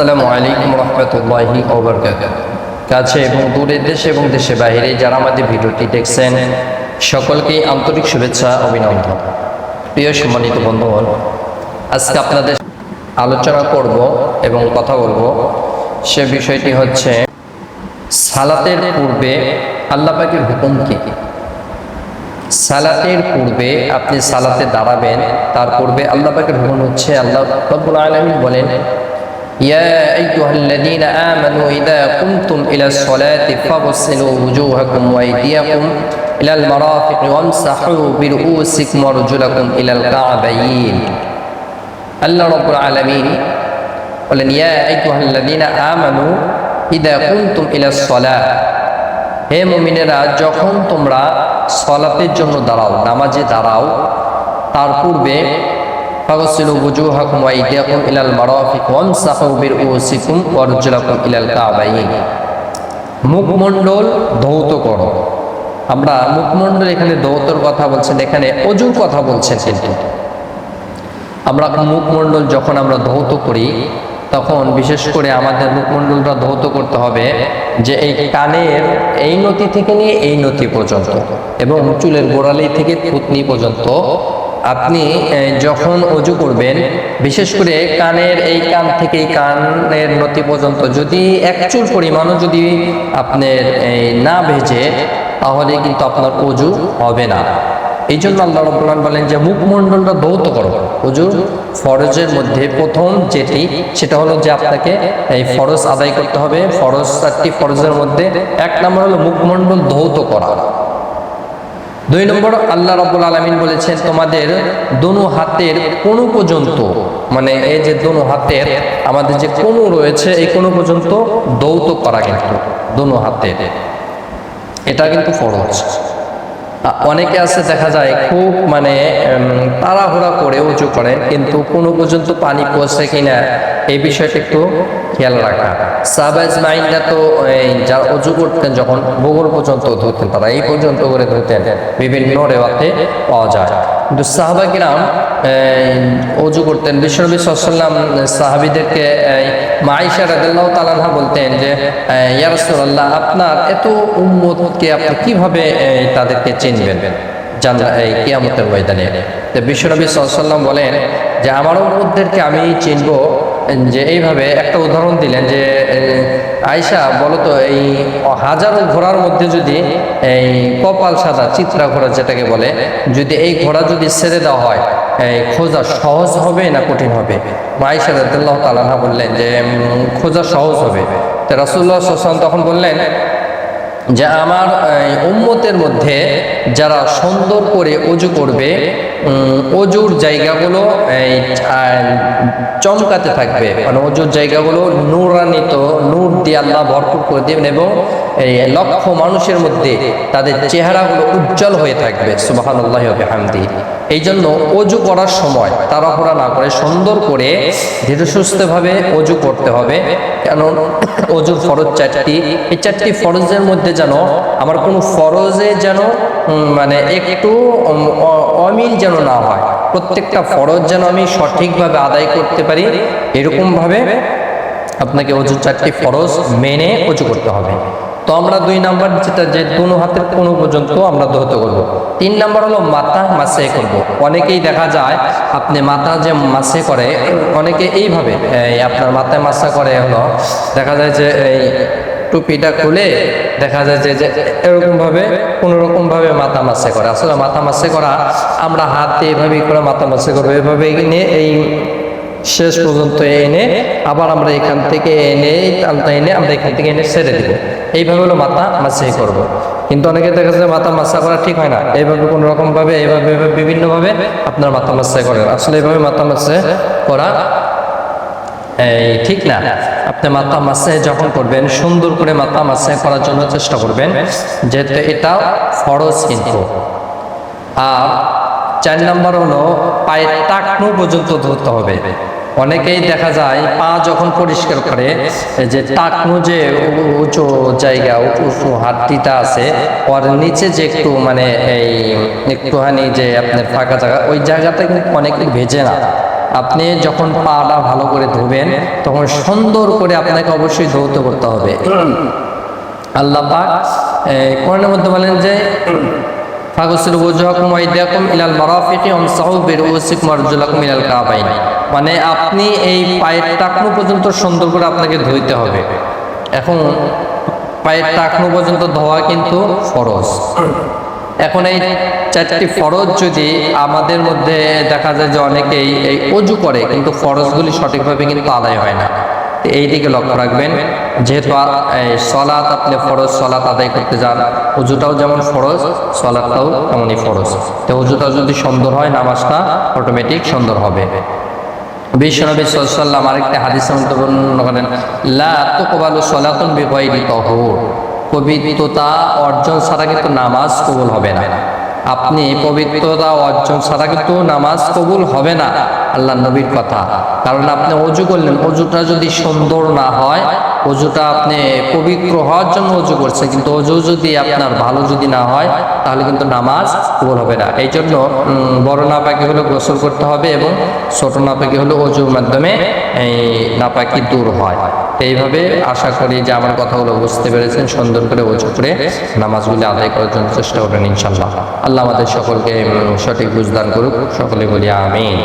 আসসালামু আলাইকুম রহমতুল্লাহি ওয়া বারাকাতুহু। কাছে এবং দূরের দেশে এবং দেশের বাইরে যারা আমাদের ভিডিওটি দেখছেন সকলকে আন্তরিক শুভেচ্ছা অভিনন্দন। প্রিয় সম্মানিত বন্ধুগণ, আজকে আপনাদের আলোচনা করব এবং কথা বলবো সে বিষয়টি হচ্ছে সালাতের পূর্বে আল্লাহ পাকের হুকুম কি। সালাতের পূর্বে আপনি সালাতে দাঁড়াবেন, তার পূর্বে আল্লাহ পাকের হুকুম হচ্ছে আল্লাহ রাব্বুল আলামিন বলেন يا أيها الذين آمنوا إذا قمتم إلى الصلاة فاغسلوا وجوهكم وأيديكم إلى المرافق وامسحوا برؤوسكم وأرجلكم إلى الكعبين الله رب العالمين বলেন يا أيها الذين آمنوا إذا قمتم إلى الصلاة হে মুমিনেরা, যখন তোমরা সালাতের জন্য দাঁড়াও, নামাজে দাঁড়াও, তার পূর্বে ফাগসিলু ওয়ুজুহাকুম ওয়া আইদিয়াকুম ইলাল মারাফিক ওয়ামসাহু বিরউসিকুম ওয়া আরজুলাকুম ইলাল কাবাইন। মুখমণ্ডল ধৌত করো। আমরা মুখমণ্ডল এখানে ধৌতর কথা বলছেন, এখানে ওযুর কথা বলছেন। কিন্তু আমরা মুখমণ্ডল যখন আমরা ধৌত করি তখন বিশেষ করে আমাদের মুখমণ্ডলটা ধৌত করতে হবে যে এই কানের এই নতি থেকে নিয়ে এই নতি পর্যন্ত এবং চুলের গোড়ালি থেকে থুতনি পর্যন্ত আপনি যখন ওযু করবেন, বিশেষ করে কানের এই কান থেকে এই কানের নতি পর্যন্ত যদি এক চুল পরিমাণও যদি আপনার না ভেজে, তাহলে কিন্তু আপনার ওযু হবে না। এই জন্য আল্লাহ রাব্বুল আলামিন বলেন যে মুখমণ্ডলটা ধৌত করো। ওযুর ফরজের মধ্যে প্রথম যেটি, সেটা হলো যে আপনাকে এই ফরজ আদায় করতে হবে। ফরজ 4টি ফরজের মধ্যে 1 নম্বর হলো মুখমণ্ডল ধৌত করা। 2 নম্বর আল্লাহ রাব্বুল আলামিন বলেছেন তোমাদের দোনো হাতের কোণু পর্যন্ত, মানে এই যে দোনো হাতের আমাদের যে কোণু রয়েছে এই কোণু পর্যন্ত ধৌত করা, কিন্তু দোনো হাতে, এটা কিন্তু ফরজ। অনেকে আছে দেখা যায় খুব মানে তাড়াহুড়া করে উঁচু করেন, কিন্তু কোনো পর্যন্ত পানি পৌঁছে কিনা এই বিষয়টা একটু খেয়াল রাখা। সাহাবা ইজমাইনরা তো যারা উঁচু করতেন যখন বগল পর্যন্ত ধরতেন, তারা এই পর্যন্ত করে ধরতেন, বিভিন্ন রেওয়াতে পাওয়া যায়। কিন্তু সাহাবা কিরাম ওযু করতেন। বিশ্বনবী সাল্লাল্লাহু আলাইহি ওয়াসাল্লাম সাহাবীদেরকে মা আয়েশা রাদিয়াল্লাহু তাআলা আনহা বলতেন যে ইয়া রাসূলুল্লাহ, আপনার এত উম্মতকে আপনি কিভাবে তাদেরকে চিনবেন এই কিয়ামতের ময়দানে? তো বিশ্বনবী সাল্লাল্লাহু আলাইহি ওয়াসাল্লাম বলেন যে আমার উম্মতদেরকে আমি চিনব যে এইভাবে। একটা উদাহরণ দিলেন যে আয়েশা বলতো এই হাজারো ঘোড়ার মধ্যে যদি এই কপাল সাদা চিত্রা ঘোড়া যেটাকে বলে, যদি এই ঘোড়া যদি ছেড়ে দেওয়া হয় খোঁজা সহজ হবে না কঠিন হবে? আয়েশা রাদিয়াল্লাহু তাআলা আনহা বললেন যে খোঁজা সহজ হবে। তো রাসূলুল্লাহ সাল্লাল্লাহু আলাইহি ওয়াসাল্লাম তখন বললেন যে আমার উম্মতের মধ্যে যারা সুন্দর করে ওযু করবে, ওযুর জায়গাগুলো চমকাতে থাকবে, মানে ওযুর জায়গাগুলো নূরান্বিত, নূর দিয়ে আল্লাহ ভরপুর করে দেবেন এবং এই লক্ষ মানুষের মধ্যে তাদের চেহারাগুলো উজ্জ্বল হয়ে থাকবে। সুবহানাল্লাহি ওয়া বিহামদিহি। এই জন্য ওযু করার সময় তাড়াহুড়া না করে সুন্দর করে ধীরে সুস্থভাবে ওযু করতে হবে। কারণ ওযুর ফরজ 4টি, এই 4টি ফরজের মধ্যে যেন আমার কোনো ফরজে যেন মানে একটু অমিল যেন না হয়। প্রত্যেকটা ফরজ যেন আমি সঠিকভাবে আদায় করতে পারি, এরকমভাবে আপনাকে ওযুর 4টি ফরজ মেনে ওযু করতে হবে। তো আমরা 2 নাম্বার যেটা, যে দোনো হাতের কোণু পর্যন্ত আমরা ধৌত করব। 3 নাম্বার হলো মাথা মাসে করব। অনেকেই দেখা যায় আপনি মাথা যে মাসে করে, অনেকে এইভাবে আপনার মাথায় মাসা করে, হলো দেখা যায় যে এই টুপিটা খুলে দেখা যায় যে এরকমভাবে কোনোরকমভাবে মাথা মাসে করে। আসলে মাথা মাসে করা, আমরা হাত দিয়ে এভাবেই করে মাথা মাসে করবো, এভাবে এনে এই শেষ পর্যন্ত এনে আবার আমরা এখান থেকে এনে আলতা এনে আমরা এখান থেকে এনে ছেড়ে দেবো। এইভাবে হলো মাথা মাসাই করব। কিন্তু অনেকে দেখা যায় মাথা মাসা করা ঠিক হয় না, এইভাবে কোনো রকম ভাবে এইভাবে বিভিন্নভাবে আপনার মাথা মাসাই করেন। আসলে এইভাবে মাথা মাসে করা ঠিক না। আপনি মাথা মাসে যখন করবেন, সুন্দর করে মাথা মাসে করার জন্য চেষ্টা করবেন, যেহেতু এটা ফরজ। কিন্তু আর 4 নম্বর হলো পায়ের টাকনু পর্যন্ত ধরতে হবে। অনেকেই দেখা যায় পা যখন পরিষ্কার করে, যে টাকনু যে উঁচু জায়গা, উঁচু হাড্ডিটা আছে, ওর নিচে যে একটু মানে এই একটুখানি যে আপনার ফাঁকা জায়গা, ওই জায়গাটা কিন্তু অনেকে ভেজে না। আপনি যখন পাটা ভালো করে ধোবেন তখন সুন্দর করে আপনাকে অবশ্যই ধৌত করতে হবে। আল্লাহ পাক কোরআনের মধ্যে বলেন যে ফাগসিলু ওয়াজহাকুম ওয়া আইদিয়াকুম ইলাল মারাফিকি ওয়ামসাহু বিরুউসিকুম ওয়া আরজুলাকুম ইলাল কাবাইন। মানে আপনি এই পায়ের টাকনু পর্যন্ত সুন্দর করে আপনাকে ধুইতে হবে। এখন পায়ের টাকনু পর্যন্ত ধোয়া কিন্তু ফরজ। এখন এই 4টি ফরজ যদি আমাদের মধ্যে দেখা যায় যে অনেকেই এই অজু করে কিন্তু ফরজগুলি সঠিকভাবে কিন্তু আদায় হয় না, এই দিকে লক্ষ্য রাখবেন। যেহেতু সলাত আপনি ফরজ সলাত আদায় করতে যান, অজুটাও যেমন ফরজ সলাতটাও তেমনই ফরজ। তো অজুটা যদি সুন্দর হয় নামাজটা অটোমেটিক সুন্দর হবে। বিশ্বনবী সাল্লাল্লাহু আলাইহি ওয়াসাল্লাম আরেকটা হাদিসে বর্ণনা করেন, লা তুকবালু সলাতুন বিগাইরি তাহুর, পবিত্রতা অর্জন ছাড়া কিন্তু নামাজ কবুল হবে না। আপনি পবিত্রতা অর্জন ছাড়া কিন্তু নামাজ কবুল হবে না, আল্লাহ নবীর কথা। কারণ আপনি অজু করলেন, অজুটা যদি সুন্দর না হয়, অজুটা আপনি পবিত্র হওয়ার জন্য অজু করছে কিন্তু অজু যদি আপনার ভালো যদি না হয় তাহলে কিন্তু নামাজ কবুল হবে না। এই জন্য বড় নাপাকি হলো গোসল করতে হবে এবং ছোট নাপাকি হলো অজুর মাধ্যমে এই নাপাকি দূর হয়। এইভাবে আশা করি যে আমার কথাগুলো বুঝতে পেরেছেন, সুন্দর করে অজু করে নামাজগুলি আদায় করার জন্য চেষ্টা করবেন ইনশাআল্লাহ। আল্লাহ আমাদের সকলকে সঠিক বুঝদান করুক, সকলে বলি আমিন।